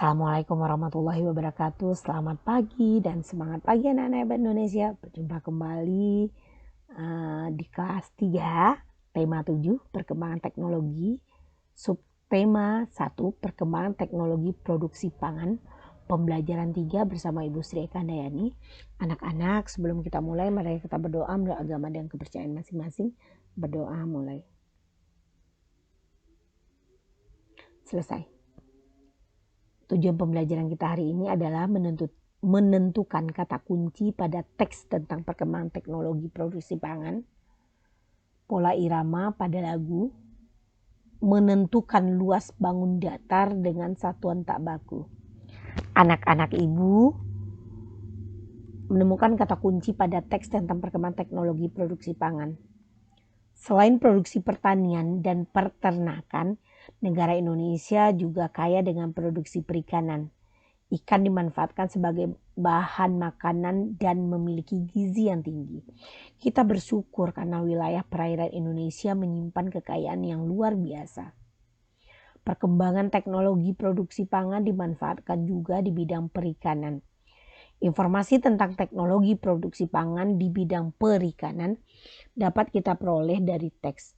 Assalamualaikum warahmatullahi wabarakatuh. Selamat pagi dan semangat pagi anak-anak hebat Indonesia. Berjumpa kembali di kelas 3, tema 7, perkembangan teknologi. Subtema 1, perkembangan teknologi produksi pangan. Pembelajaran 3 bersama Ibu Sri Eka Handayani. Anak-anak, sebelum kita mulai, mari kita berdoa menurut agama dan kepercayaan masing-masing. Berdoa mulai. Selesai. Tujuan pembelajaran kita hari ini adalah menentukan kata kunci pada teks tentang perkembangan teknologi produksi pangan, pola irama pada lagu, menentukan luas bangun datar dengan satuan tak baku. Anak-anak ibu menemukan kata kunci pada teks tentang perkembangan teknologi produksi pangan. Selain produksi pertanian dan peternakan, negara Indonesia juga kaya dengan produksi perikanan. Ikan dimanfaatkan sebagai bahan makanan dan memiliki gizi yang tinggi. Kita bersyukur karena wilayah perairan Indonesia menyimpan kekayaan yang luar biasa. Perkembangan teknologi produksi pangan dimanfaatkan juga di bidang perikanan. Informasi tentang teknologi produksi pangan di bidang perikanan dapat kita peroleh dari teks.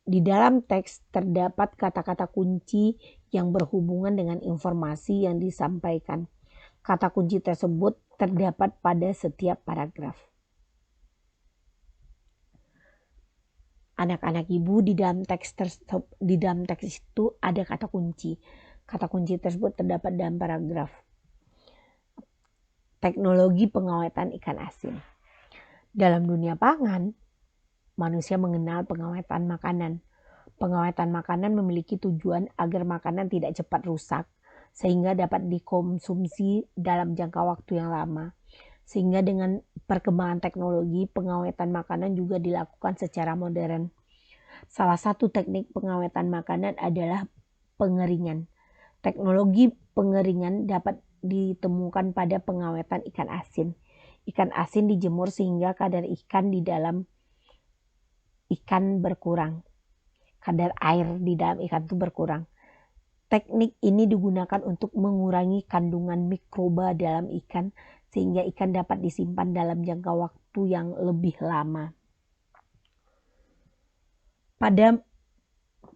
Di dalam teks terdapat kata-kata kunci yang berhubungan dengan informasi yang disampaikan. Kata kunci tersebut terdapat pada setiap paragraf. Anak-anak ibu, di dalam teks itu ada kata kunci. Kata kunci tersebut terdapat dalam paragraf. Teknologi pengawetan ikan asin. Dalam dunia pangan, manusia mengenal pengawetan makanan. Pengawetan makanan memiliki tujuan agar makanan tidak cepat rusak, sehingga dapat dikonsumsi dalam jangka waktu yang lama. Sehingga dengan perkembangan teknologi, pengawetan makanan juga dilakukan secara modern. Salah satu teknik pengawetan makanan adalah pengeringan. Teknologi pengeringan dapat ditemukan pada pengawetan ikan asin. Ikan asin dijemur sehingga kadar ikan di dalam ikan berkurang. Kadar air di dalam ikan itu berkurang. Teknik ini digunakan untuk mengurangi kandungan mikroba dalam ikan sehingga ikan dapat disimpan dalam jangka waktu yang lebih lama. Pada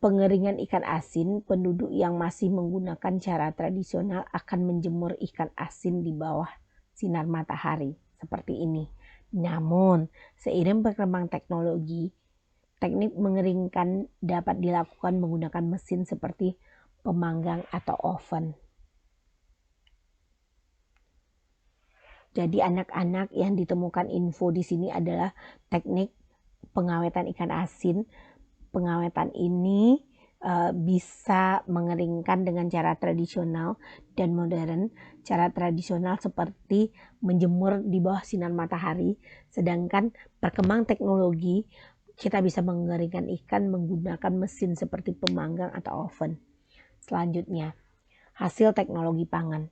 pengeringan ikan asin, penduduk yang masih menggunakan cara tradisional akan menjemur ikan asin di bawah sinar matahari seperti ini. Namun, seiring perkembangan teknologi, teknik mengeringkan dapat dilakukan menggunakan mesin seperti pemanggang atau oven. Jadi anak-anak, yang ditemukan info di sini adalah teknik pengawetan ikan asin. Pengawetan ini bisa mengeringkan dengan cara tradisional dan modern. Cara tradisional seperti menjemur di bawah sinar matahari, sedangkan perkembangan teknologi kita bisa mengeringkan ikan menggunakan mesin seperti pemanggang atau oven. Selanjutnya, hasil teknologi pangan.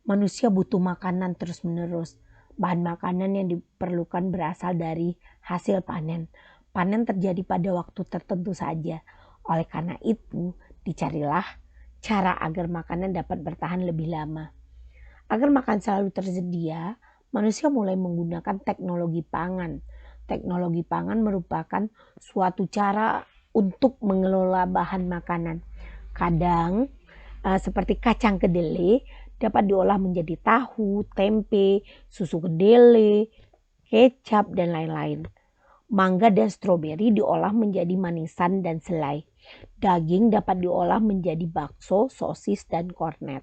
Manusia butuh makanan terus-menerus. Bahan makanan yang diperlukan berasal dari hasil panen. Panen terjadi pada waktu tertentu saja. Oleh karena itu, dicarilah cara agar makanan dapat bertahan lebih lama. Agar makan selalu tersedia, manusia mulai menggunakan teknologi pangan. Teknologi pangan merupakan suatu cara untuk mengelola bahan makanan. Kadang seperti kacang kedelai dapat diolah menjadi tahu, tempe, susu kedelai, kecap, dan lain-lain. Mangga dan stroberi diolah menjadi manisan dan selai. Daging dapat diolah menjadi bakso, sosis, dan kornet.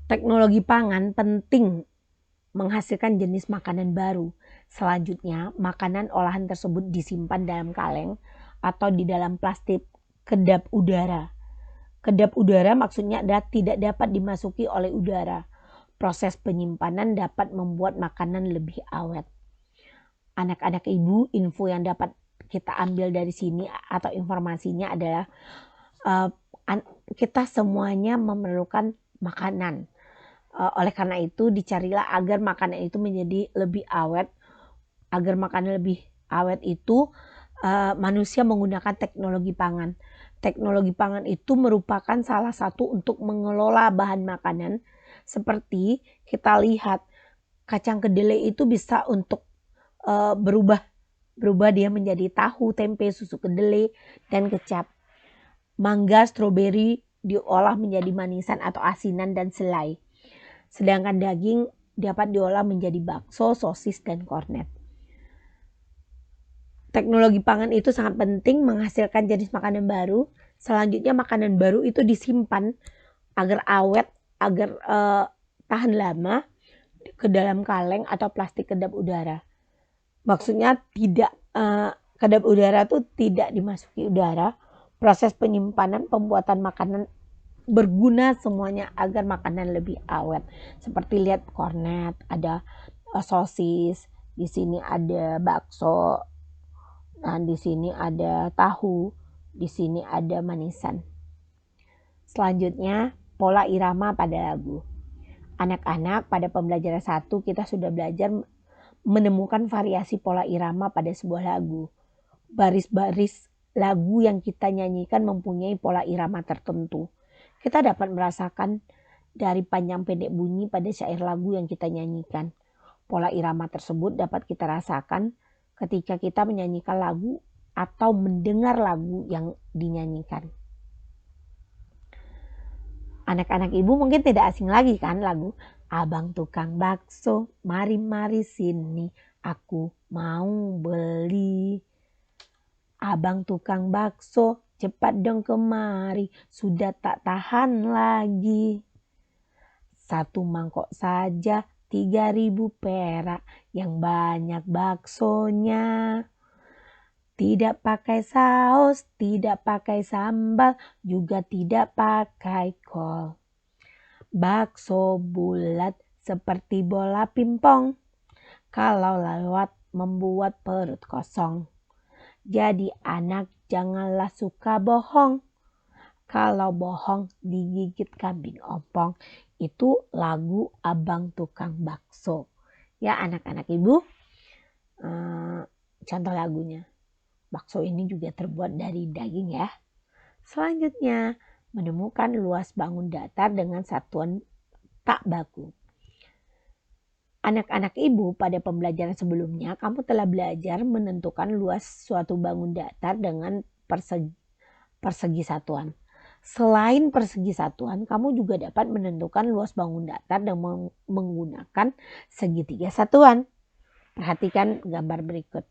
Teknologi pangan penting menghasilkan jenis makanan baru. Selanjutnya, makanan olahan tersebut disimpan dalam kaleng atau di dalam plastik kedap udara. Kedap udara maksudnya adalah tidak dapat dimasuki oleh udara. Proses penyimpanan dapat membuat makanan lebih awet. Anak-anak ibu, info yang dapat kita ambil dari sini atau informasinya adalah kita semuanya memerlukan makanan. Oleh karena itu dicarilah agar makanan itu menjadi lebih awet. Agar makanan lebih awet itu manusia menggunakan teknologi pangan. Teknologi pangan itu merupakan salah satu untuk mengelola bahan makanan. Seperti kita lihat kacang kedelai itu bisa untuk berubah dia menjadi tahu, tempe, susu kedelai, dan kecap. Mangga, stroberi diolah menjadi manisan atau asinan dan selai. Sedangkan daging dapat diolah menjadi bakso, sosis, dan kornet. Teknologi pangan itu sangat penting menghasilkan jenis makanan baru. Selanjutnya makanan baru itu disimpan agar awet, agar tahan lama ke dalam kaleng atau plastik kedap udara. Maksudnya tidak kedap udara itu tidak dimasuki udara. Proses penyimpanan pembuatan makanan berguna semuanya agar makanan lebih awet. Seperti lihat kornet, ada sosis, di sini ada bakso, nah di sini ada tahu, di sini ada manisan. Selanjutnya pola irama pada lagu. Anak-anak pada pembelajaran 1 kita sudah belajar menemukan variasi pola irama pada sebuah lagu. Baris-baris lagu yang kita nyanyikan mempunyai pola irama tertentu. Kita dapat merasakan dari panjang pendek bunyi pada syair lagu yang kita nyanyikan. Pola irama tersebut dapat kita rasakan ketika kita menyanyikan lagu atau mendengar lagu yang dinyanyikan. Anak-anak ibu mungkin tidak asing lagi kan lagu Abang tukang bakso, mari-mari sini, aku mau beli. Abang tukang bakso, cepat dong kemari, sudah tak tahan lagi. 1 mangkok saja 3.000 perak, yang banyak baksonya. Tidak pakai saus, tidak pakai sambal, juga tidak pakai kol. Bakso bulat seperti bola pimpong, kalau lewat membuat perut kosong. Jadi anak janganlah suka bohong, kalau bohong digigit kambing ompong. Itu lagu Abang Tukang Bakso. Ya anak-anak ibu, contoh lagunya. Bakso ini juga terbuat dari daging ya. Selanjutnya, menemukan luas bangun datar dengan satuan tak baku. Anak-anak ibu pada pembelajaran sebelumnya kamu telah belajar menentukan luas suatu bangun datar dengan persegi satuan. Selain persegi satuan, kamu juga dapat menentukan luas bangun datar dengan menggunakan segitiga satuan. Perhatikan gambar berikut.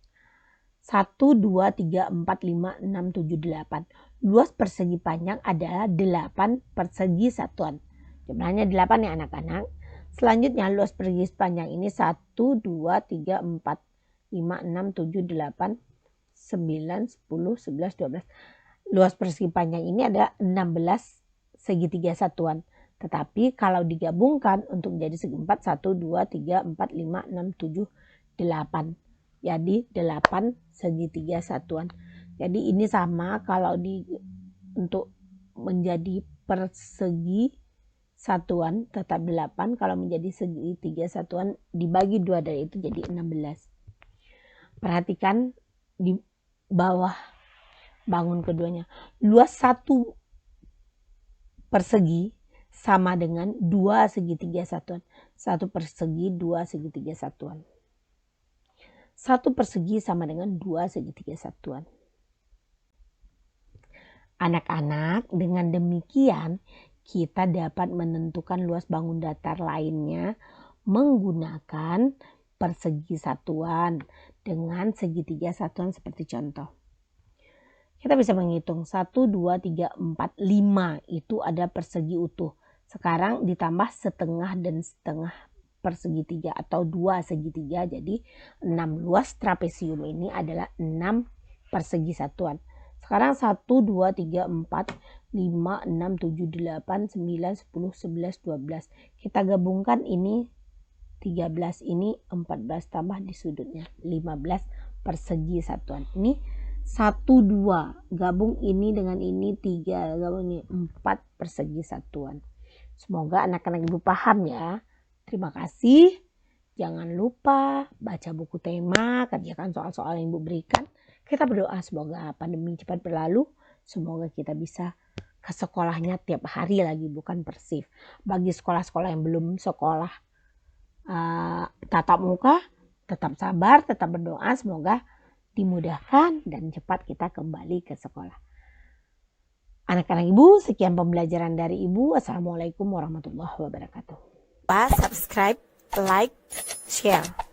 1, 2, 3, 4, 5, 6, 7, 8. Luas persegi panjang adalah 8 persegi satuan. Jumlahnya 8 ya anak-anak. Selanjutnya luas persegi panjang ini 1, 2, 3, 4, 5, 6, 7, 8, 9, 10, 11, 12. Luas persegi panjang ini adalah 16 segitiga satuan. Tetapi kalau digabungkan untuk menjadi segi 4, 1, 2, 3, 4, 5, 6, 7, 8. Jadi 8 segitiga satuan. Jadi ini sama kalau untuk menjadi persegi satuan tetap 8, kalau menjadi segitiga satuan dibagi 2 dari itu jadi 16. Perhatikan di bawah bangun keduanya. Luas 1 persegi sama dengan 2 segitiga satuan. 1 persegi 2 segitiga satuan. 1 persegi sama dengan 2 segitiga satuan. Anak-anak, dengan demikian kita dapat menentukan luas bangun datar lainnya menggunakan persegi satuan dengan segitiga satuan seperti contoh. Kita bisa menghitung 1, 2, 3, 4, 5 itu ada persegi utuh. Sekarang ditambah setengah dan setengah persegitiga atau 2 segitiga, jadi 6. Luas trapesium ini adalah 6 persegi satuan. Sekarang 1, 2, 3, 4, 5, 6, 7, 8, 9, 10, 11, 12. Kita gabungkan ini 13, ini 14 tambah di sudutnya 15 persegi satuan. Ini 1, 2, gabung ini dengan ini 3, gabung ini 4 persegi satuan. Semoga anak-anak ibu paham ya. Terima kasih. Jangan lupa baca buku tema, kerjakan soal-soal yang ibu berikan. Kita berdoa semoga pandemi cepat berlalu, semoga kita bisa ke sekolahnya tiap hari lagi, bukan persif. Bagi sekolah-sekolah yang belum sekolah tatap muka, tetap sabar, tetap berdoa, semoga dimudahkan dan cepat kita kembali ke sekolah. Anak-anak Ibu, sekian pembelajaran dari Ibu. Assalamualaikum warahmatullahi wabarakatuh. Subscribe, like, share.